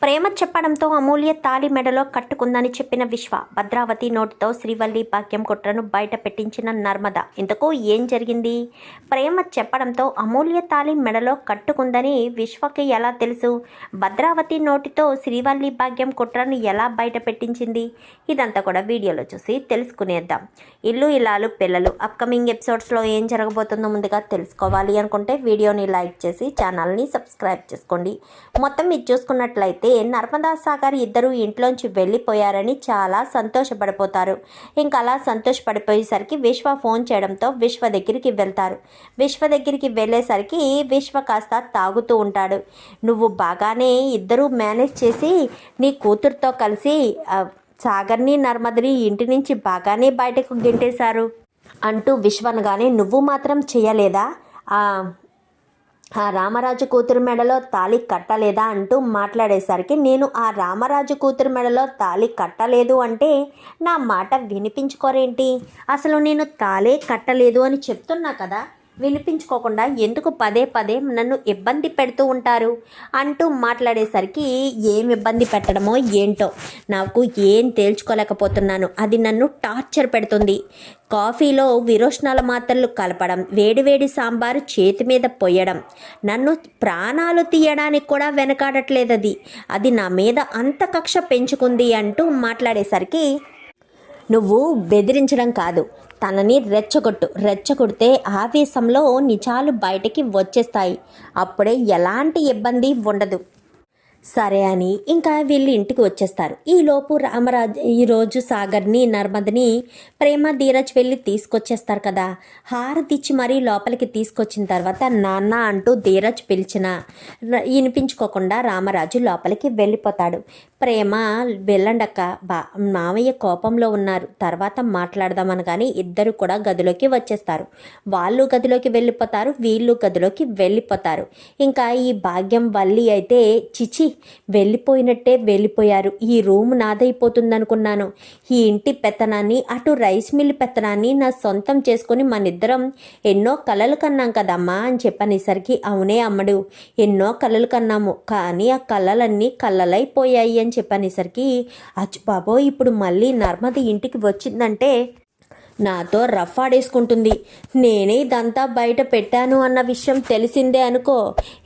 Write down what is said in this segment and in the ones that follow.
ప్రేమ చెప్పడంతో అమూల్య తాళి మెడలో కట్టుకుందని చెప్పిన విశ్వ, భద్రావతి నోటితో శ్రీవల్లి భాగ్యం కుట్రను బయట పెట్టించిన నర్మద. ఇంతకు ఏం జరిగింది? ప్రేమ చెప్పడంతో అమూల్య తాళి మెడలో కట్టుకుందని విశ్వకి ఎలా తెలుసు? భద్రావతి నోటితో శ్రీవల్లి భాగ్యం కుట్రను ఎలా బయట పెట్టించింది? ఇదంతా కూడా వీడియోలో చూసి తెలుసుకునేద్దాం. ఇల్లు ఇల్లాలు పిల్లలు అప్కమింగ్ ఎపిసోడ్స్లో ఏం జరగబోతుందో ముందుగా తెలుసుకోవాలి అనుకుంటే వీడియోని లైక్ చేసి ఛానల్ని సబ్స్క్రైబ్ చేసుకోండి. మొత్తం ఇది చూసుకున్నట్లయితే నర్మదా సాగర్ ఇద్దరు ఇంట్లోంచి వెళ్ళిపోయారని చాలా సంతోషపడిపోతారు. ఇంకా అలా సంతోషపడిపోయేసరికి విశ్వ ఫోన్ చేయడంతో విశ్వ దగ్గరికి వెళ్తారు. విశ్వ దగ్గరికి వెళ్ళేసరికి విశ్వ కాస్త తాగుతూ ఉంటాడు. నువ్వు బాగానే ఇద్దరూ మేనేజ్ చేసి నీ కూతురుతో కలిసి సాగర్ని నర్మదని ఇంటి నుంచి బాగానే బయటకు గెంటేశారు అంటూ విశ్వనగానే, నువ్వు మాత్రం చేయలేదా? ఆ రామరాజు కూతురు మెడలో తాళి కట్టలేదా అంటూ మాట్లాడేసరికి, నేను ఆ రామరాజు కూతురు మెడలో తాళి కట్టలేదు అంటే నా మాట వినిపించుకోరేంటి? అసలు నేను తాళే కట్టలేదు అని చెప్తున్నా కదా, వినిపించుకోకుండా ఎందుకు పదే పదే నన్ను ఇబ్బంది పెడుతూ ఉంటారు అంటూ మాట్లాడేసరికి, ఏం ఇబ్బంది పెట్టడమో ఏంటో నాకు ఏం తేల్చుకోలేకపోతున్నాను. అది నన్ను టార్చర్ పెడుతుంది. కాఫీలో విరోచనాల మాత్రలు కలపడం, వేడివేడి సాంబారు చేతి మీద పొయ్యడం, నన్ను ప్రాణాలు తీయడానికి కూడా వెనకాడట్లేదు. అది నా మీద అంత కక్ష పెంచుకుంది అంటూ మాట్లాడేసరికి, నువ్వు బెదిరించడం కాదు, తనని రెచ్చగొడితే ఆవేశంలో నిజాలు బయటికి వచ్చేస్తాయి. అప్పుడే ఎలాంటి ఇబ్బంది ఉండదు. సరే అని ఇంకా వీళ్ళు ఇంటికి వచ్చేస్తారు. ఈలోపు రామరాజు ఈరోజు సాగర్ని నర్మదని ప్రేమ ధీరజ్ వెళ్ళి తీసుకొచ్చేస్తారు కదా. హారతిచ్చి మరీ లోపలికి తీసుకొచ్చిన తర్వాత నాన్న అంటూ ధీరజ్ పిలిచిన వినిపించుకోకుండా రామరాజు లోపలికి వెళ్ళిపోతాడు. ప్రేమ, వెళ్ళండక్క, మావయ్య కోపంలో ఉన్నారు, తర్వాత మాట్లాడదామని కానీ ఇద్దరు కూడా గదిలోకి వచ్చేస్తారు. వాళ్ళు గదిలోకి వెళ్ళిపోతారు, వీళ్ళు గదిలోకి వెళ్ళిపోతారు. ఇంకా ఈ భాగ్యం వల్లి అయితే, చిచి వెళ్ళిపోయినట్టే వెళ్ళిపోయారు, ఈ రూమ్ నాదైపోతుందనుకున్నాను, ఈ ఇంటి పెత్తనాన్ని అటు రైస్ మిల్ పెత్తనాన్ని నా సొంతం చేసుకొని మనిద్దరం ఎన్నో కలలు కన్నాం కదమ్మా అని చెప్పనేసరికి, అవునే అమ్మడు, ఎన్నో కలలు కన్నాము, కానీ ఆ కళ్ళలన్నీ కళ్ళలైపోయాయి అని చెప్పనేసరికి, అచ్చు బాబో, ఇప్పుడు మళ్ళీ నర్మద ఇంటికి వచ్చిందంటే నాతో రఫ్ ఆడేసుకుంటుంది. నేనే ఇదంతా బయట పెట్టాను అన్న విషయం తెలిసిందే అనుకో,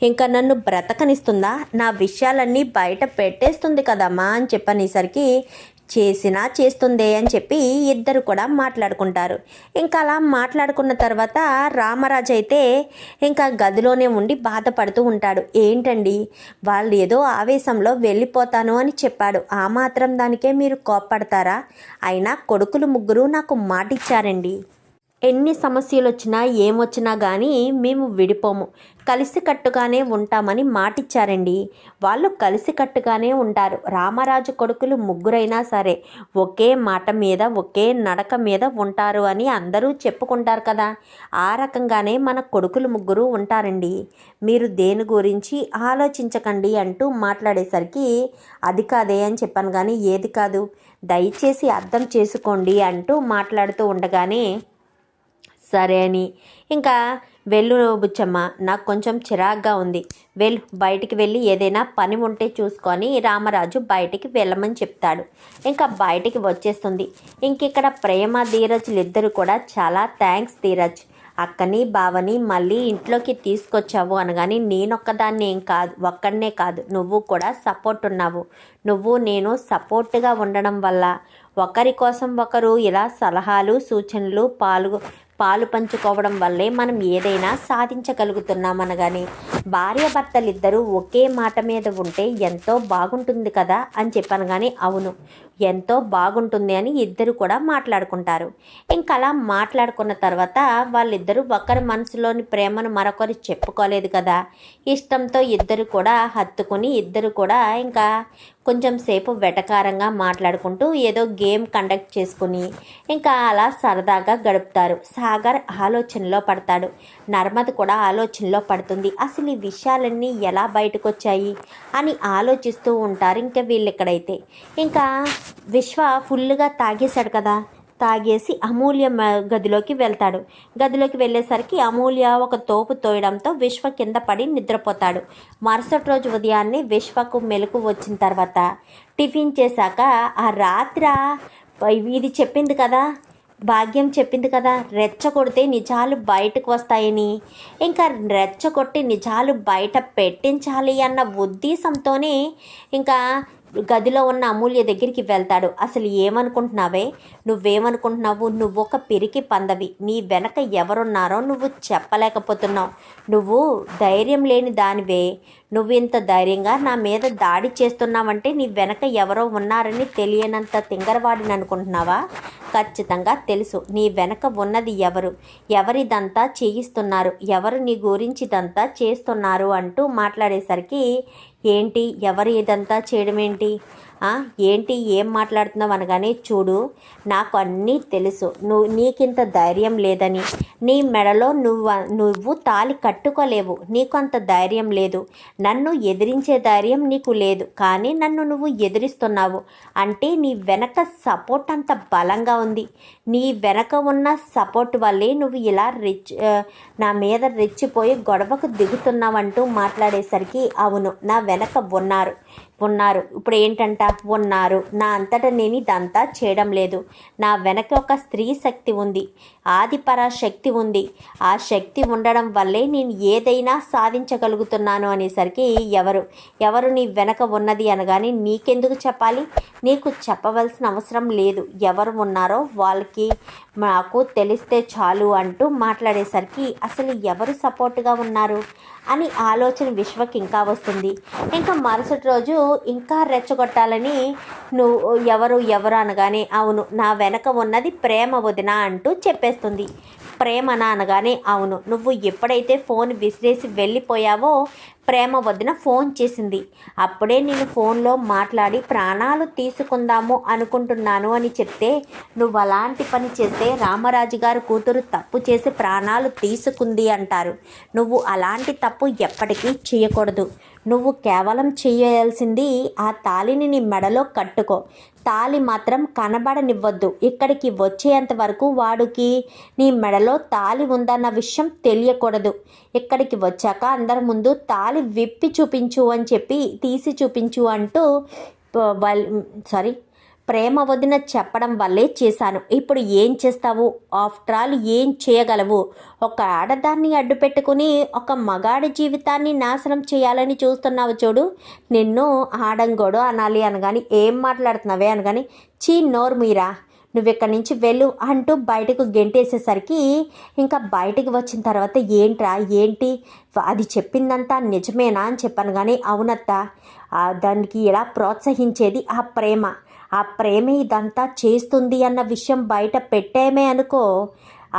ఇంకా నన్ను బ్రతకనిస్తుందా? నా విషయాలన్నీ బయట పెట్టేస్తుంది కదమ్మా అని చెప్పనేసరికి, చేసినా చేస్తుందే అని చెప్పి ఇద్దరు కూడా మాట్లాడుకుంటారు. ఇంకా అలా మాట్లాడుకున్న తర్వాత రామరాజు అయితే ఇంకా గదిలోనే ఉండి బాధపడుతూ ఉంటాడు. ఏంటండి, వాళ్ళు ఏదో ఆవేశంలో వెళ్ళిపోతాను అని చెప్పాడు, ఆ మాత్రం దానికే మీరు కోప్పడతారా? అయినా కొడుకులు ముగ్గురు నాకు మాటిచ్చారండి, ఎన్ని సమస్యలు వచ్చినా ఏమొచ్చినా కానీ మేము విడిపోము, కలిసికట్టుగానే ఉంటామని మాటిచ్చారండి. వాళ్ళు కలిసికట్టుగానే ఉంటారు. రామరాజు కొడుకులు ముగ్గురైనా సరే ఒకే మాట మీద ఒకే నడక మీద ఉంటారు అని అందరూ చెప్పుకుంటారు కదా. ఆ రకంగానే మన కొడుకులు ముగ్గురు ఉంటారండి, మీరు దేని గురించి ఆలోచించకండి అంటూ మాట్లాడేసరికి, అది కాదే అని చెప్పాను కానీ ఏది కాదు, దయచేసి అర్థం చేసుకోండి అంటూ మాట్లాడుతూ ఉండగానే, సరే అని ఇంకా వెళ్ళు బుచ్చమ్మ, నాకు కొంచెం చిరాగ్గా ఉంది, వెళ్ళు, బయటికి వెళ్ళి ఏదైనా పని ఉంటే చూసుకొని రామరాజు బయటికి వెళ్ళమని చెప్తాడు. ఇంకా బయటికి వచ్చేస్తుంది. ఇక్కడ ప్రేమ ధీరజ్లు ఇద్దరు కూడా, చాలా థ్యాంక్స్ ధీరజ్, అక్కని బావని మళ్ళీ ఇంట్లోకి తీసుకొచ్చావు అనగాని, నేనొక్కదాన్ని ఏం కాదు, ఒక్కడనే కాదు, నువ్వు కూడా సపోర్ట్ ఉన్నావు. నువ్వు నేను సపోర్ట్గా ఉండడం వల్ల, ఒకరి కోసం ఒకరు ఇలా సలహాలు సూచనలు పాలు పంచుకోవడం వల్లే మనం ఏదైనా సాధించగలుగుతున్నామనగానే, భార్యాభర్తలిద్దరూ ఒకే మాట మీద ఉంటే ఎంతో బాగుంటుంది కదా అని చెప్పాను కానీ, అవును, ఎంతో బాగుంటుంది అని ఇద్దరు కూడా మాట్లాడుకుంటారు. ఇంకా అలా మాట్లాడుకున్న తర్వాత వాళ్ళిద్దరూ ఒకరి మనసులోని ప్రేమను మరొకరు చెప్పుకోలేదు కదా. ఇష్టంతో ఇద్దరు కూడా హత్తుకుని ఇద్దరు కూడా ఇంకా కొంచెం సేపు వెటకారంగా మాట్లాడుకుంటూ ఏదో గేమ్ కండక్ట్ చేసుకుని ఇంకా అలా సరదాగా గడుపుతారు. సాగర్ ఆలోచనలో పడతాడు, నర్మద కూడా ఆలోచనలో పడుతుంది. అసలు ఈ విషయాలన్నీ ఎలా బయటకు వచ్చాయి అని ఆలోచిస్తూ ఉంటారు. ఇంకా వీళ్ళు ఇక్కడైతే ఇంకా విశ్వ ఫుల్గా తాగేశాడు కదా, తాగేసి అమూల్య గదిలోకి వెళ్తాడు. గదిలోకి వెళ్ళేసరికి అమూల్య ఒక తోపు తోయడంతో విశ్వ కింద పడి నిద్రపోతాడు. మరుసటి రోజు ఉదయాన్నే విశ్వకు మెలకు వచ్చిన తర్వాత టిఫిన్ చేశాక ఆ రాత్ర ఇది చెప్పింది కదా, భాగ్యం చెప్పింది కదా, రెచ్చగొడితే నిజాలు బయటకు వస్తాయని. ఇంకా రెచ్చగొట్టి నిజాలు బయట పెట్టించాలి అన్న ఉద్దేశంతోనే ఇంకా గదిలో ఉన్న అమూల్య దగ్గరికి వెళ్తాడు. అసలు ఏమనుకుంటున్నావే, నువ్వేమనుకుంటున్నావు? నువ్వు ఒక పిరికి పందవి. నీ వెనక ఎవరున్నారో నువ్వు చెప్పలేకపోతున్నావు. నువ్వు ధైర్యం లేని దానివే. నువ్వు ఇంత ధైర్యంగా నా మీద దాడి చేస్తున్నావంటే నీ వెనక ఎవరో ఉన్నారని తెలియనంత తింగరవాడిని అనుకుంటున్నావా? ఖచ్చితంగా తెలుసు నీ వెనక ఉన్నది ఎవరు, ఎవరిదంతా చేయిస్తున్నారు, ఎవరు నీ గురించి ఇదంతా చేస్తున్నారు అంటూ మాట్లాడేసరికి ఏంటి, ఎవరు ఇదంతా చేయడం ఏంటి, ఏంటి ఏం మాట్లాడుతున్నావు అనగానే, చూడు నాకు అన్నీ తెలుసు, నీకింత ధైర్యం లేదని. నీ మెడలో నువ్వు తాళి కట్టుకోలేవు, నీకు అంత ధైర్యం లేదు. నన్ను ఎదిరించే ధైర్యం నీకు లేదు, కానీ నన్ను నువ్వు ఎదిరిస్తున్నావు అంటే నీ వెనక సపోర్ట్ అంత బలంగా ఉంది. నీ వెనక ఉన్న సపోర్ట్ వల్లే నువ్వు ఇలా నా మీద రెచ్చిపోయి గొడవకు దిగుతున్నావంటూ మాట్లాడేసరికి, అవును నా వెనక ఉన్నారు ఇప్పుడు ఏంటంట, ఉన్నారు. నా అంతటా నేను ఇదంతా చేయడం లేదు. నా వెనక ఒక స్త్రీ శక్తి ఉంది, ఆదిపరాశక్తి ఉంది. ఆ శక్తి ఉండడం వల్లే నేను ఏదైనా సాధించగలుగుతున్నాను అనేసరికి, ఎవరు నీ వెనక ఉన్నది అనగానే, నీకెందుకు చెప్పాలి, నీకు చెప్పవలసిన అవసరం లేదు. ఎవరు ఉన్నారో వాళ్ళకి నాకు తెలిస్తే చాలు అంటూ మాట్లాడేసరికి, అసలు ఎవరు సపోర్ట్గా ఉన్నారు అని ఆలోచన విశ్వకి ఇంకా వస్తుంది. ఇంకా మరుసటి రోజు ఇంకా రెచ్చగొట్టాలని, నువ్వు ఎవరు అనగానే, అవును నా వెనక ఉన్నది ప్రేమ వదిన అంటూ చెప్పేస్తుంది. ప్రేమనా అనగానే, అవును నువ్వు ఎప్పుడైతే ఫోన్ విసిరేసి వెళ్ళిపోయావో ప్రేమ వదిన ఫోన్ చేసింది. అప్పుడే నేను ఫోన్లో మాట్లాడి ప్రాణాలు తీసుకుందాము అనుకుంటున్నాను అని చెప్తే, నువ్వు అలాంటి పని చేస్తే రామరాజు గారు కూతురు తప్పు చేసి ప్రాణాలు తీసుకుంది అంటారు. నువ్వు అలాంటి తప్పు ఎప్పటికీ చేయకూడదు. నువ్వు కేవలం చేయాల్సింది ఆ తాళిని నీ మెడలో కట్టుకో. తాళి మాత్రం కనబడనివ్వద్దు. ఇక్కడికి వచ్చేంత వరకు వాడికి నీ మెడలో తాళి ఉందన్న విషయం తెలియకూడదు. ఇక్కడికి వచ్చాక అందరి ముందు తాళి విప్పి చూపించు అని చెప్పి, తీసి చూపించు అంటూ ప్రేమ వదిన చెప్పడం వల్లే చేశాను. ఇప్పుడు ఏం చేస్తావు? ఆఫ్టర్ ఆల్ ఏం చేయగలవు? ఒక ఆడదాన్ని అడ్డు పెట్టుకుని ఒక మగాడి జీవితాన్ని నాశనం చేయాలని చూస్తున్నావు చూడు. నిన్ను ఆడంగోడు అనాలి అనగాని, ఏం మాట్లాడుతున్నావే అనగాని, చీ నోరు మీరా, నువ్వు ఇక్కడి నుంచి వెళ్ళు అంటూ బయటకు గెంటేసేసరికి, ఇంకా బయటికి వచ్చిన తర్వాత, ఏంటి అది చెప్పిందంతా నిజమేనా అని చెప్పాను. కానీ అవునత్త, దానికి ఇలా ప్రోత్సహించేది ఆ ప్రేమే ఇదంతా చేస్తుంది అన్న విషయం బయట పెట్టేమే అనుకో,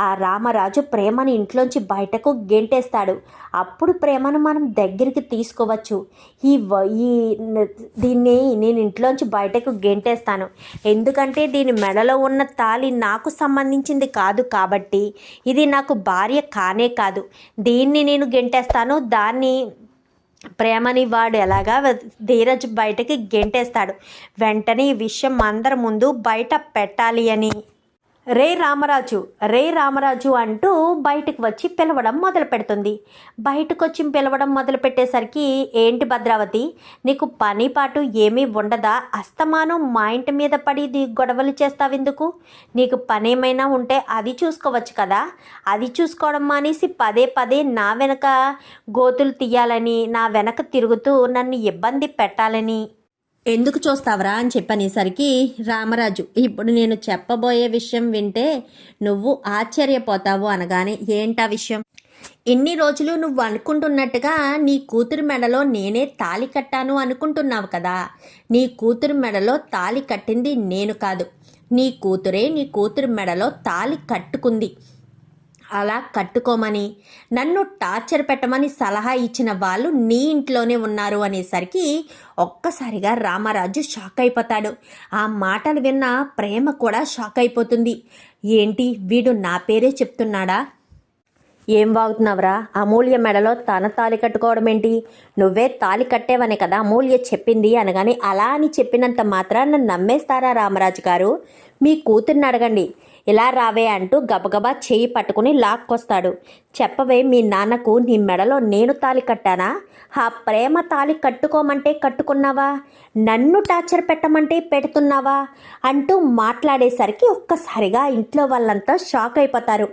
ఆ రామరాజు ప్రేమను ఇంట్లోంచి బయటకు గెంటేస్తాడు. అప్పుడు ప్రేమను మనం దగ్గరికి తీసుకోవచ్చు. దీన్ని నేను ఇంట్లోంచి బయటకు గెంటేస్తాను, ఎందుకంటే దీని మెడలో ఉన్న తాళి నాకు సంబంధించింది కాదు కాబట్టి, ఇది నాకు భార్య కానే కాదు. దీన్ని నేను గెంటేస్తాను, దాన్ని ప్రేమని వాడు ఎలాగా ధీరజ్ బయటకి గెంటేస్తాడు. వెంటనే ఈ విషయం అందరి ముందు బయట పెట్టాలి అని రే రామరాజు అంటూ బయటకు వచ్చి పిలవడం మొదలు పెడుతుంది. బయటకు వచ్చి పిలవడం మొదలు పెట్టేసరికి, ఏంటి భద్రావతి, నీకు పని పాటు ఏమీ ఉండదా? అస్తమానం మా ఇంటి మీద పడి గొడవలు చేస్తావెందుకు? నీకు పని ఏమైనా ఉంటే అది చూసుకోవచ్చు కదా. అది చూసుకోవడం మానేసి పదే నా వెనక గోతులు తీయాలని, నా వెనక తిరుగుతూ నన్ను ఇబ్బంది పెట్టాలని ఎందుకు చూస్తావరా అని చెప్పనేసరికి, రామరాజు ఇప్పుడు నేను చెప్పబోయే విషయం వింటే నువ్వు ఆశ్చర్యపోతావు అనగానే, ఏంటా విషయం? ఇన్ని రోజులు నువ్వు అనుకుంటున్నట్టుగా నీ కూతురు మెడలో నేనే తాళి కట్టాను అనుకుంటున్నావు కదా. నీ కూతురు మెడలో తాళి కట్టింది నేను కాదు, నీ కూతురే నీ కూతురు మెడలో తాళి కట్టుకుంది. అలా కట్టుకోమని, నన్ను టార్చర్ పెట్టమని సలహా ఇచ్చిన వాళ్ళు నీ ఇంట్లోనే ఉన్నారు అనేసరికి ఒక్కసారిగా రామరాజు షాక్ అయిపోతాడు. ఆ మాటలు విన్న ప్రేమ కూడా షాక్ అయిపోతుంది. ఏంటి, వీడు నా పేరే చెప్తున్నాడా? ఏం వాగుతున్నావురా? అమూల్య మెడలో తన తాళి కట్టుకోవడం ఏంటి? నువ్వే తాళి కట్టేవనే కదా అమూల్య చెప్పింది అనగాని అలా అని చెప్పినంత మాత్రాన నమ్మేస్తారా రామరాజు గారు? మీ కూతుర్ని అడగండి. ఇలా రావే అంటూ గబగబా చేయి పట్టుకుని లాక్కొస్తాడు. చెప్పవే, మీ నాన్నకు నీ మెడలో నేను తాళి కట్టానా? ఆ ప్రేమ తాళి కట్టుకోమంటే కట్టుకున్నావా? నన్ను టార్చర్ పెట్టమంటే పెడుతున్నావా అంటూ మాట్లాడేసరికి ఒక్కసారిగా ఇంట్లో వాళ్ళంతా షాక్ అయిపోతారు.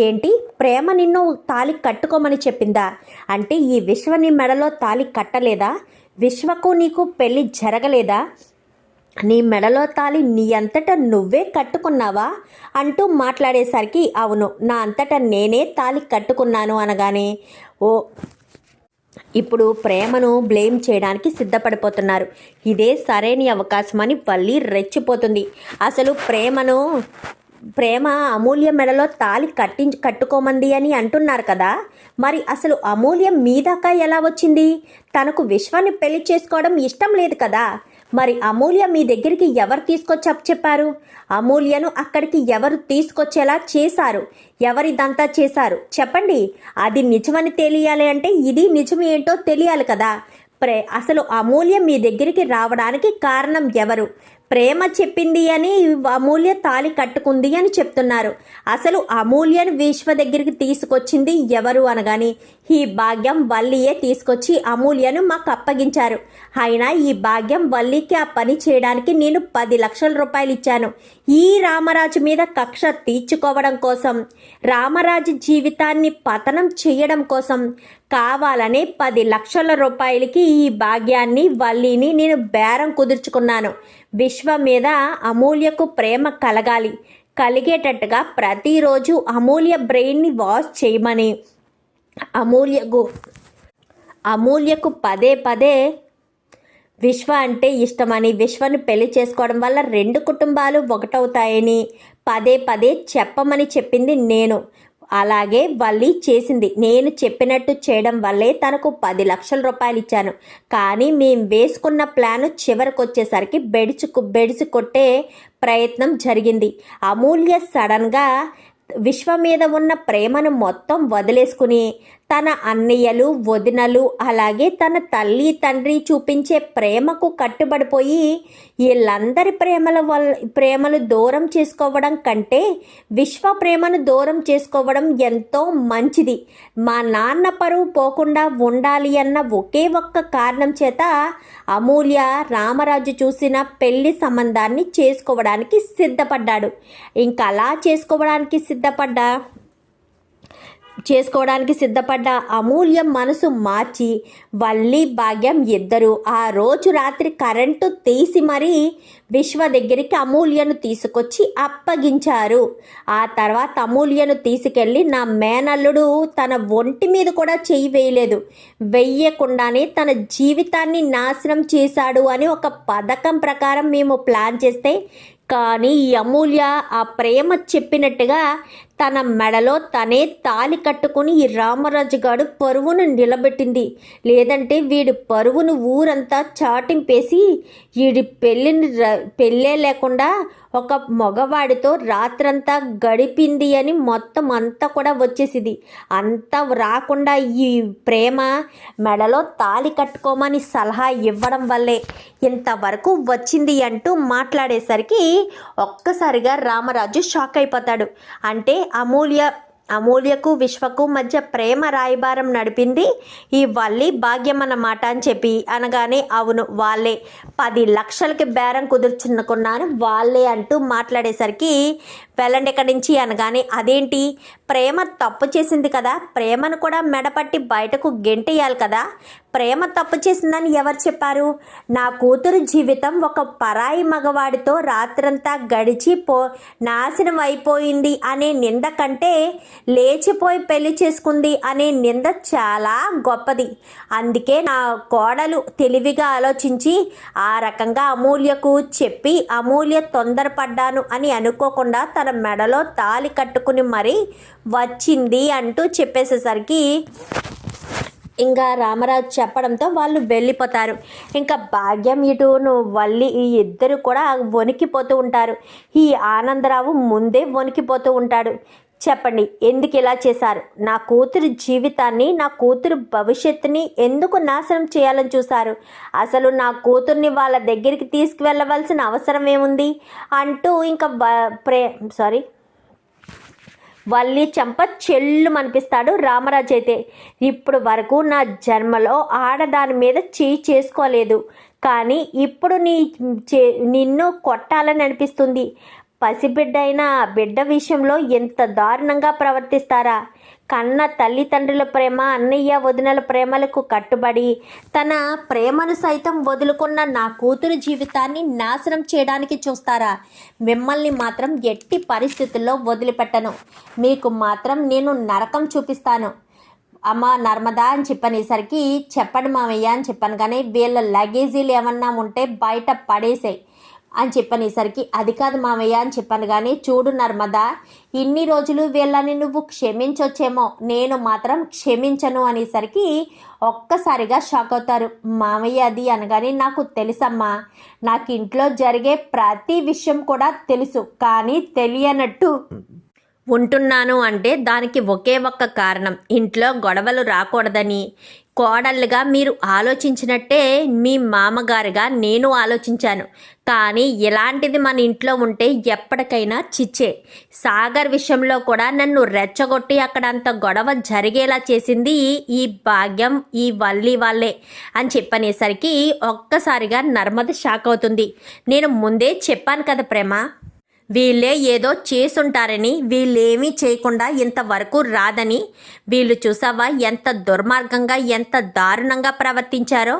ఏంటి, ప్రేమ నిన్ను తాళి కట్టుకోమని చెప్పిందా? అంటే ఈ విశ్వ నీ మెడలో తాళి కట్టలేదా? విశ్వకు నీకు పెళ్ళి జరగలేదా? నీ మెడలో తాళి నీ అంతటా నువ్వే కట్టుకున్నావా అంటూ మాట్లాడేసరికి అవును, నా అంతటా నేనే తాళి కట్టుకున్నాను అనగానే ఓ ఇప్పుడు ప్రేమను బ్లేమ్ చేయడానికి సిద్ధపడిపోతున్నారు. ఇదే సరైన అవకాశం అని వల్లి రెచ్చిపోతుంది. అసలు ప్రేమ అమూల్య మెడలో తాళి కట్టుకోమంది అని అంటున్నారు కదా, మరి అసలు అమూల్య మీ దాకా ఎలా వచ్చింది? తనకు విశ్వాన్ని పెళ్లి చేసుకోవడం ఇష్టం లేదు కదా, మరి అమూల్య మీ దగ్గరికి ఎవరు తీసుకొచ్చి చెప్పారు? అమూల్యను అక్కడికి ఎవరు తీసుకొచ్చేలా చేశారు? ఎవరిదంతా చేశారు చెప్పండి. అది నిజమని తెలియాలి అంటే ఇది నిజం ఏంటో తెలియాలి కదా. అసలు అమూల్య మీ దగ్గరికి రావడానికి కారణం ఎవరు? ప్రేమ చెప్పింది అని అమూల్య తాళి కట్టుకుంది అని చెప్తున్నారు. అసలు అమూల్యను విశ్వ దగ్గరికి తీసుకొచ్చింది ఎవరు అనగాని ఈ భాగ్యం వల్లియే తీసుకొచ్చి అమూల్యను మాకు అప్పగించారు. అయినా ఈ భాగ్యం వల్లికి ఆ పని చేయడానికి నేను 10 లక్షల రూపాయలు ఇచ్చాను. ఈ రామరాజు మీద కక్ష తీర్చుకోవడం కోసం, రామరాజు జీవితాన్ని పతనం చేయడం కోసం కావాలనే 10 లక్షల రూపాయలకి ఈ భాగ్యాన్ని వల్లిని నేను బేరం కుదుర్చుకున్నాను. విశ్వ మీద అమూల్యకు ప్రేమ కలిగేటట్టుగా ప్రతిరోజు అమూల్య బ్రెయిన్ని వాష్ చేయమని, అమూల్యకు పదే పదే విశ్వ అంటే ఇష్టమని, విశ్వను పెళ్లి చేసుకోవడం వల్ల 2 కుటుంబాలు ఒకటవుతాయని పదే పదే చెప్పమని చెప్పింది నేను. అలాగే వల్లి చేసింది. నేను చెప్పినట్టు చేయడం వల్లే తనకు 10 లక్షల రూపాయలు ఇచ్చాను. కానీ మేము వేసుకున్న ప్లాను చివరికి వచ్చేసరికి బెడిసి కొట్టే ప్రయత్నం జరిగింది. అమూల్య సడన్గా విశ్వ మీద ఉన్న ప్రేమను మొత్తం వదిలేసుకుని తన అన్నయ్యలు, వదినలు, అలాగే తన తల్లి తండ్రి చూపించే ప్రేమకు కట్టుబడిపోయి వీళ్ళందరి ప్రేమలు దూరం చేసుకోవడం కంటే విశ్వ ప్రేమను దూరం చేసుకోవడం ఎంతో మంచిది. మా నాన్న పరువు పోకుండా ఉండాలి అన్న ఒకే ఒక్క కారణం చేత అమూల్య రామరాజు చూసిన పెళ్లి సంబంధాన్ని చేసుకోవడానికి సిద్ధపడ్డాడు. ఇంకా అలా చేసుకోవడానికి సిద్ధపడ్డ అమూల్యం మనసు మార్చి వల్లి, భాగ్యం ఇద్దరు ఆ రోజు రాత్రి కరెంటు తీసి మరీ విశ్వ దగ్గరికి అమూల్యను తీసుకొచ్చి అప్పగించారు. ఆ తర్వాత అమూల్యను తీసుకెళ్ళి నా మేనల్లుడు తన ఒంటి మీద కూడా చెయ్యి వేయకుండానే తన జీవితాన్ని నాశనం చేశాడు అని ఒక పథకం ప్రకారం మేము ప్లాన్ చేస్తే, కానీ ఈ అమూల్య ఆ ప్రేమ చెప్పినట్టుగా తన మెడలో తనే తాళి కట్టుకుని ఈ రామరాజు గారు పరువును నిలబెట్టింది. లేదంటే వీడి పరువును ఊరంతా చాటింపేసి వీడి పెళ్ళే లేకుండా ఒక మగవాడితో రాత్రంతా గడిపింది అని మొత్తం అంతా కూడా వచ్చేసింది. అంతా రాకుండా ఈ ప్రేమ మెడలో తాళి కట్టుకోమని సలహా ఇవ్వడం వల్లే ఇంతవరకు వచ్చింది అంటూ మాట్లాడేసరికి ఒక్కసారిగా రామరాజు షాక్ అయిపోతాడు. అంటే అమూల్యకు విశ్వకు మధ్య ప్రేమ రాయబారం నడిపింది ఈ వల్లి, భాగ్యం అన్నమాట అని చెప్పి అనగానే అవును వాళ్ళే, 10 లక్షలకి బేరం కుదుర్చుకున్నాను వాళ్ళే అంటూ మాట్లాడేసరికి వెళ్ళండి ఎక్కడి నుంచి అనగానే అదేంటి, ప్రేమ తప్పు చేసింది కదా, ప్రేమను కూడా మెడపట్టి బయటకు గెంటేయాలి కదా, ప్రేమ తప్పు చేసిందని ఎవరు చెప్పారు? నా కూతురు జీవితం ఒక పరాయి మగవాడితో రాత్రంతా గడిచి నాశనం అయిపోయింది అనే నింద కంటే లేచిపోయి పెళ్లి చేసుకుంది అనే నింద చాలా గొప్పది. అందుకే నా కోడలు తెలివిగా ఆలోచించి ఆ రకంగా అమూల్యకు చెప్పి అమూల్య తొందరపడ్డాను అని అనుకోకుండా తన మెడలో తాళి కట్టుకుని మరీ వచ్చింది అంటూ చెప్పేసేసరికి ఇంకా రామరాజు చెప్పడంతో వాళ్ళు వెళ్ళిపోతారు. ఇంకా భాగ్యం ఇటు వల్లి ఈ ఇద్దరు కూడా వణికిపోతూ ఉంటారు. ఈ ఆనందరావు ముందే వణికిపోతూ ఉంటాడు. చెప్పండి, ఎందుకు ఇలా చేశారు? నా కూతురు జీవితాన్ని, నా కూతురు భవిష్యత్తుని ఎందుకు నాశనం చేయాలని చూశారు? అసలు నా కూతుర్ని వాళ్ళ దగ్గరికి తీసుకువెళ్ళవలసిన అవసరం ఏముంది అంటూ ఇంకా వల్లి చెంప చెల్లు అనిపిస్తాడు రామరాజు. అయితే ఇప్పుడు వరకు నా జన్మలో ఆడదాని మీద చేసుకోలేదు, కానీ ఇప్పుడు నిన్ను కొట్టాలని అనిపిస్తుంది. పసిబిడ్డ అయిన బిడ్డ విషయంలో ఎంత దారుణంగా ప్రవర్తిస్తారా? కన్న తల్లిదండ్రుల ప్రేమ, అన్నయ్య వదినల ప్రేమలకు కట్టుబడి తన ప్రేమను సైతం వదులుకున్న నా కూతురు జీవితాన్ని నాశనం చేయడానికి చూస్తారా? మిమ్మల్ని మాత్రం ఎట్టి పరిస్థితుల్లో వదిలిపెట్టను. మీకు మాత్రం నేను నరకం చూపిస్తాను. అమ్మ నర్మదా అని చెప్పనేసరికి చెప్పండి మామయ్య అని చెప్పాను, కానీ వీళ్ళ లగేజీలు ఏమన్నా ఉంటే బయట పడేసాయి అని చెప్పనేసరికి అది కాదు మామయ్య అని చెప్పాను, కానీ చూడు నర్మదా, ఇన్ని రోజులు వీళ్ళని నువ్వు క్షమించొచ్చేమో, నేను మాత్రం క్షమించను అనేసరికి ఒక్కసారిగా షాక్ అవుతారు. మామయ్య అది అనగానే నాకు తెలుసమ్మా, నాకు ఇంట్లో జరిగే ప్రతి విషయం కూడా తెలుసు, కానీ తెలియనట్టు ఉంటున్నాను అంటే దానికి ఒకే ఒక్క కారణం, ఇంట్లో గొడవలు రాకూడదని. కోడళ్ళుగా మీరు ఆలోచించినట్టే మీ మామగారుగా నేను ఆలోచించాను, కానీ ఇలాంటిది మన ఇంట్లో ఉంటే ఎప్పటికైనా చిచ్చే. సాగర్ విషయంలో కూడా నన్ను రెచ్చగొట్టి అక్కడ అంత గొడవ జరిగేలా చేసింది ఈ భాగ్యం, ఈ వల్లి వాళ్ళే అని చెప్పనేసరికి ఒక్కసారిగా నర్మద షాక్ అవుతుంది. నేను ముందే చెప్పాను కదా ప్రేమ, వీళ్ళే ఏదో చేసుంటారని, వీళ్ళేమీ చేయకుండా ఇంతవరకు రాదని. వీళ్ళు చూసావా ఎంత దుర్మార్గంగా, ఎంత దారుణంగా ప్రవర్తించారో.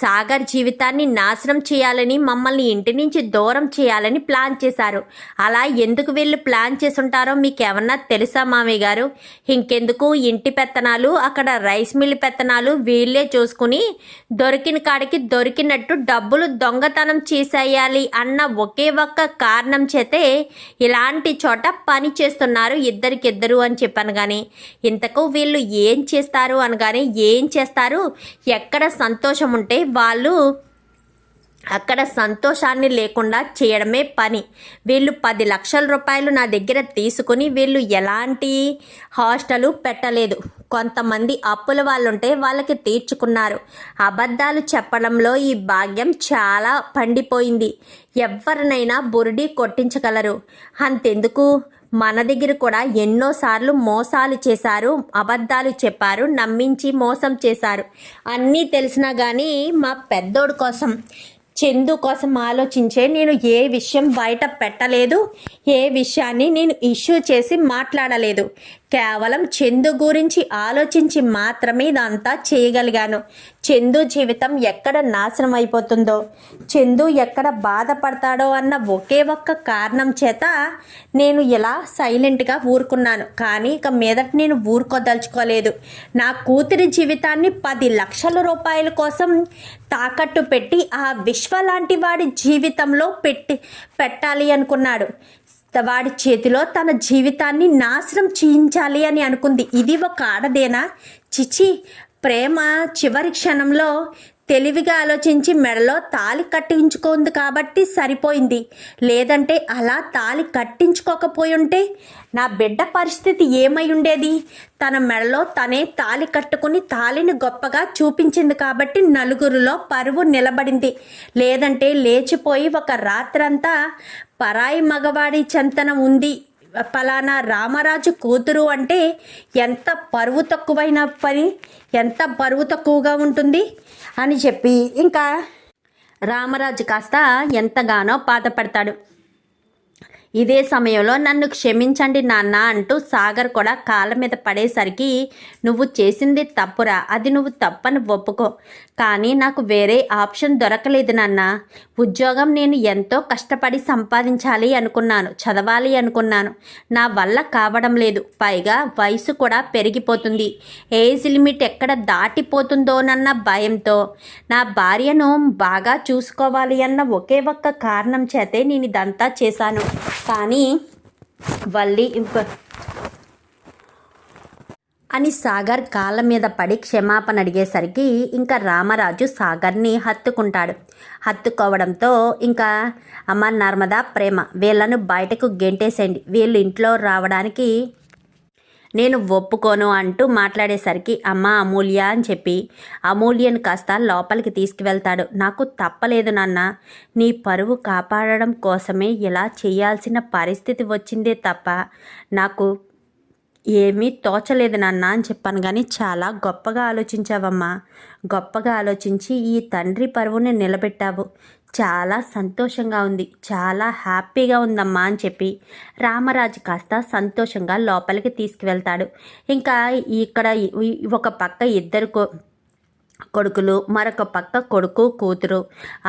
సాగర్ జీవితాన్ని నాశనం చేయాలని, మమ్మల్ని ఇంటి నుంచి దూరం చేయాలని ప్లాన్ చేశారు. అలా ఎందుకు వీళ్ళు ప్లాన్ చేసుంటారో మీకేమన్నా తెలుసా మామయ్య గారు? ఇంకెందుకు ఇంటి పెత్తనాలు, అక్కడ రైస్ మిల్ పెత్తనాలు వీళ్ళే చూసుకుని దొరికిన కాడికి దొరికినట్టు డబ్బులు దొంగతనం చేసేయాలి అన్న ఒకే ఒక్క కారణం చేతే ఇలాంటి చోట పని చేస్తున్నారు ఇద్దరికిద్దరు అని చెప్పాను. కానీ ఇంతకు వీళ్ళు ఏం చేస్తారు అనగానే, ఏం చేస్తారు, ఎక్కడ సంతోషం ఉంటే వాళ్ళు అక్కడ సంతోషాన్ని లేకుండా చేయడమే పని. వీళ్ళు 10 లక్షల రూపాయలు నా దగ్గర తీసుకుని వీళ్ళు ఎలాంటి హాస్టలు పెట్టలేదు. కొంతమంది అప్పుల వాళ్ళు ఉంటే వాళ్ళకి తీర్చుకున్నారు. అబద్ధాలు చెప్పడంలో ఈ భాగ్యం చాలా పండిపోయింది. ఎవరినైనా బురిడి కొట్టించగలరు. అంతెందుకు, మన దగ్గర కూడా ఎన్నోసార్లు మోసాలు చేశారు, అబద్ధాలు చెప్పారు, నమ్మించి మోసం చేశారు. అన్నీ తెలిసినా కానీ మా పెద్దోడు కోసం, చందు కోసం ఆలోచించే నేను ఏ విషయం బయట పెట్టలేదు, ఏ విషయాన్ని నేను ఇష్యూ చేసి మాట్లాడలేదు. కేవలం చందు గురించి ఆలోచించి మాత్రమే ఇదంతా చేయగలిగాను. చందు జీవితం ఎక్కడ నాశనం అయిపోతుందో, చందు ఎక్కడ బాధపడతాడో అన్న ఒకే ఒక్క కారణం చేత నేను ఇలా సైలెంట్గా ఊరుకున్నాను. కానీ ఇక మీదట నేను ఊరుకోదలుచుకోలేదు. నా కూతురి జీవితాన్ని 10 లక్షల రూపాయల కోసం తాకట్టు పెట్టి ఆ విశ్వ లాంటి వాడి జీవితంలో పెట్టాలి అనుకున్నాడు. వాడి చేతిలో తన జీవితాన్ని నాశనం చేయించాలి అని అనుకుంది. ఇది ఒక ఆడదేనా? చిచి, ప్రేమ చివరి క్షణంలో తెలివిగా ఆలోచించి మెడలో తాళి కట్టించుకుంది కాబట్టి సరిపోయింది. లేదంటే అలా తాళి కట్టించుకోకపోయి ఉంటే నా బిడ్డ పరిస్థితి ఏమై ఉండేది? తన మెడలో తనే తాళి కట్టుకుని తాళిని గొప్పగా చూపించింది కాబట్టి నలుగురిలో పరువు నిలబడింది. లేదంటే లేచిపోయి ఒక రాత్రంతా పరాయి మగవాడి చెంతన ఉంది, ఫలానా రామరాజు కూతురు అంటే ఎంత పరువు తక్కువైన పని, ఎంత పరువు తక్కువగా ఉంటుంది అని చెప్పి ఇంకా రామరాజు కాస్త ఎంతగానో బాధపడతాడు. ఇదే సమయంలో నన్ను క్షమించండి నాన్న అంటూ సాగర్ కూడా కాళ్ళ మీద పడేసరికి, నువ్వు చేసింది తప్పురా, అది నువ్వు తప్పని ఒప్పుకో, కానీ నాకు వేరే ఆప్షన్ దొరకలేదు నాన్న. ఉద్యోగం నేను ఎంతో కష్టపడి సంపాదించాలి అనుకున్నాను, చదవాలి అనుకున్నాను, నా వల్ల కావడం లేదు. పైగా వయసు కూడా పెరిగిపోతుంది, ఏజ్ లిమిట్ ఎక్కడ దాటిపోతుందోనన్న భయంతో నా భార్యను బాగా చూసుకోవాలి అన్న ఒకే ఒక్క కారణం చేతే నేను ఇదంతా చేశాను. కానీ వల్లి అని సాగర్ కాళ్ళ మీద పడి క్షమాపణ అడిగేసరికి ఇంకా రామరాజు సాగర్ని హత్తుకుంటాడు. హత్తుకోవడంతో ఇంకా అమ్మ నర్మదా, ప్రేమ వీళ్ళను బయటకు గెంటేసేయండి, వీళ్ళు ఇంట్లో రావడానికి నేను ఒప్పుకోను అంటూ మాట్లాడేసరికి అమ్మ అమూల్య అని చెప్పి అమూల్యను కాస్త లోపలికి తీసుకువెళ్తాడు. నాకు తప్పలేదు నాన్న, నీ పరువు కాపాడడం కోసమే ఇలా చేయాల్సిన పరిస్థితి వచ్చిందే తప్ప నాకు ఏమీ తోచలేదు నాన్న అని చెప్పాను. కానీ చాలా గొప్పగా ఆలోచించావమ్మా, గొప్పగా ఆలోచించి ఈ తండ్రి పరువుని నిలబెట్టావు. చాలా సంతోషంగా ఉంది, చాలా హ్యాపీగా ఉందమ్మా అని చెప్పి రామరాజు కాస్త సంతోషంగా లోపలికి తీసుకువెళ్తాడు. ఇంకా ఇక్కడ ఒక పక్క ఇద్దరు కొడుకులు, మరొక పక్క కొడుకు కూతురు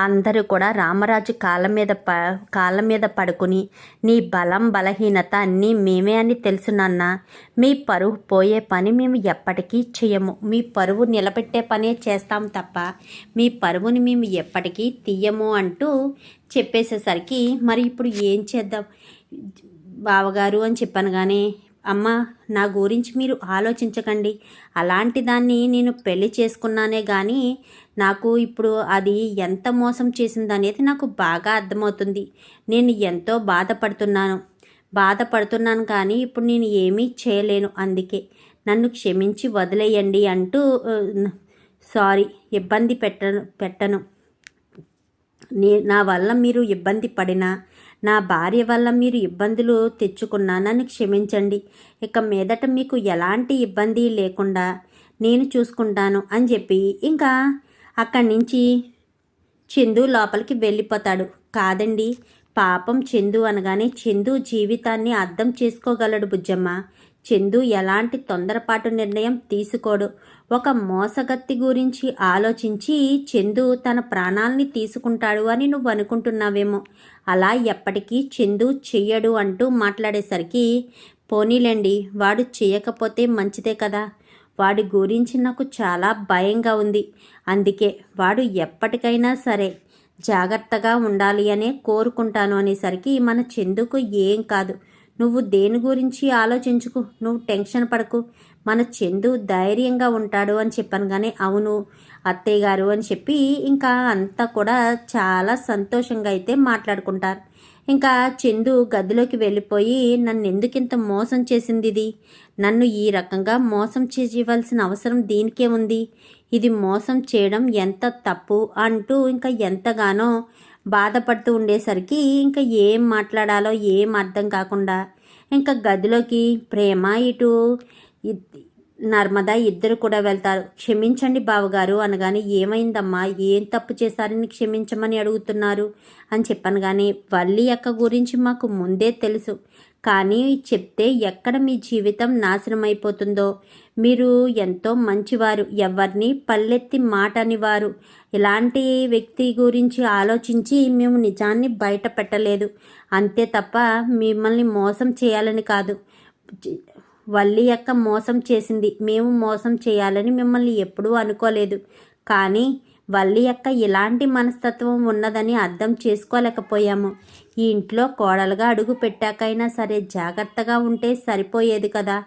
అందరూ కూడా రామరాజు కాళ్ళ మీద పడుకుని నీ బలం బలహీనత అన్నీ మేమే అని తెలుసు నాన్న, మీ పరువు పోయే పని మేము ఎప్పటికీ చేయము, మీ పరువు నిలబెట్టే పనే చేస్తాం తప్ప మీ పరువుని మేము ఎప్పటికీ తీయము అంటూ చెప్పేసేసరికి మరి ఇప్పుడు ఏం చేద్దాం బావగారు అని చెప్పాను. కానీ అమ్మ నా గురించి మీరు ఆలోచించకండి, అలాంటి దాన్ని నేను పెళ్లి చేసుకున్నానే కానీ నాకు ఇప్పుడు అది ఎంత మోసం చేసింది అనేది నాకు బాగా అర్థమవుతుంది. నేను ఎంతో బాధపడుతున్నాను కానీ ఇప్పుడు నేను ఏమీ చేయలేను, అందుకే నన్ను క్షమించి వదిలేయండి అంటూ సారీ ఇబ్బంది పెట్టను నా వల్ల మీరు ఇబ్బంది పడినా, నా భార్య వల్ల మీరు ఇబ్బందులు తెచ్చుకున్నా నన్ను క్షమించండి, ఇక మీదట మీకు ఎలాంటి ఇబ్బంది లేకుండా నేను చూసుకుంటాను అని చెప్పి ఇంకా అక్కడి నుంచి చందు లోపలికి వెళ్ళిపోతాడు. కాదండి, పాపం చందు అనగానే చందు జీవితాన్ని అర్థం చేసుకోగలడు బుజ్జమ్మ. చందు ఎలాంటి తొందరపాటు నిర్ణయం తీసుకోడు. ఒక మోసగత్తి గురించి ఆలోచించి చందు తన ప్రాణాల్ని తీసుకుంటాడు అని నువ్వు అనుకుంటున్నావేమో, అలా ఎప్పటికీ చందు చెయ్యడు అంటూ మాట్లాడేసరికి పోనీలేండి, వాడు చేయకపోతే మంచిదే కదా, వాడి గురించి నాకు చాలా భయంగా ఉంది, అందుకే వాడు ఎప్పటికైనా సరే జాగ్రత్తగా ఉండాలి అనే కోరుకుంటాను అనేసరికి మన చందుకు ఏం కాదు, నువ్వు దేని గురించి ఆలోచించుకు, నువ్వు టెన్షన్ పడకు, మన చందు ధైర్యంగా ఉంటాడు అని చెప్పాను. కానీ అవును అత్తయ్య గారు అని చెప్పి ఇంకా అంతా కూడా చాలా సంతోషంగా అయితే మాట్లాడుకుంటారు. ఇంకా చందు గదిలోకి వెళ్ళిపోయి నన్ను ఎందుకింత మోసం చేసింది ఇది, నన్ను ఈ రకంగా మోసం చేయవలసిన అవసరం దీనికే ఉంది, ఇది మోసం చేయడం ఎంత తప్పు అంటూ ఇంకా ఎంతగానో బాధపడుతూ ఉండేసరికి ఇంకా ఏం మాట్లాడాలో ఏం అర్థం కాకుండా ఇంకా గదిలోకి ప్రేమ ఇటు నర్మదా ఇద్దరు కూడా వెళ్తారు. క్షమించండి బావగారు అనగానే ఏమైందమ్మా, ఏం తప్పు చేశారని క్షమించమని అడుగుతున్నారు అని చెప్పాను. కానీ వల్లి అక్క గురించి మాకు ముందే తెలుసు, కానీ చెప్తే ఎక్కడ మీ జీవితం నాశనం అయిపోతుందో, మీరు ఎంతో మంచివారు, ఎవరిని పల్లెత్తి మాట అనివారు, ఇలాంటి వ్యక్తి గురించి ఆలోచించి మేము నిజాన్ని బయట పెట్టలేదు అంతే తప్ప మిమ్మల్ని మోసం చేయాలని కాదు, వల్లి అక్క మోసం చేసింది, మేము మోసం చేయాలని మిమ్మల్ని ఎప్పుడూ అనుకోలేదు, కానీ వల్లి అక్క ఇలాంటి మనస్తత్వం ఉన్నదని అర్థం చేసుకోలేకపోయాము, ఈ ఇంట్లో కోడలుగా అడుగు పెట్టాకైనా సరే జాగ్రత్తగా ఉంటే సరిపోయేది కదా,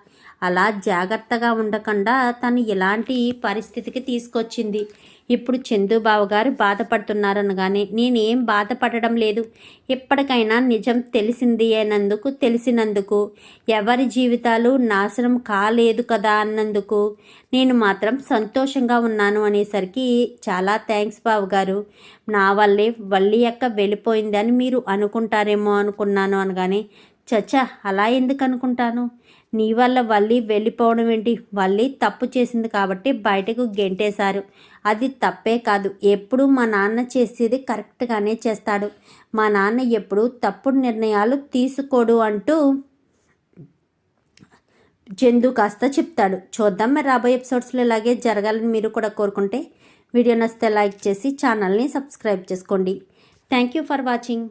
అలా జాగ్రత్తగా ఉండకుండా తను ఇలాంటి పరిస్థితికి తీసుకొచ్చింది. ఇప్పుడు చందుబాబు గారు బాధపడుతున్నారనగానే నేనేం బాధపడడం లేదు, ఎప్పటికైనా నిజం తెలిసినందుకు ఎవరి జీవితాలు నాశనం కాలేదు కదా అన్నందుకు నేను మాత్రం సంతోషంగా ఉన్నాను అనేసరికి చాలా థ్యాంక్స్ బాబు గారు, నా వల్లే వల్లి అక్క వెళ్ళిపోయిందని మీరు అనుకుంటారేమో అనుకున్నాను అనగానే చచ్చా అలా ఎందుకు అనుకుంటాను, నీ వల్ల వల్లి వెళ్ళిపోవడం ఏంటి, వల్లి తప్పు చేసింది కాబట్టి బయటకు గెంటేశారు, అది తప్పే కాదు, ఎప్పుడు మా నాన్న చేసేది కరెక్ట్గానే చేస్తాడు, మా నాన్న ఎప్పుడు తప్పుడు నిర్ణయాలు తీసుకోడు అంటూ చందు కాస్త చెప్తాడు. చూద్దాం మరి రాబోయే ఎపిసోడ్స్లో ఇలాగే జరగాలని మీరు కూడా కోరుకుంటే వీడియో నచ్చితే లైక్ చేసి ఛానల్ని సబ్స్క్రైబ్ చేసుకోండి. Thank you for watching.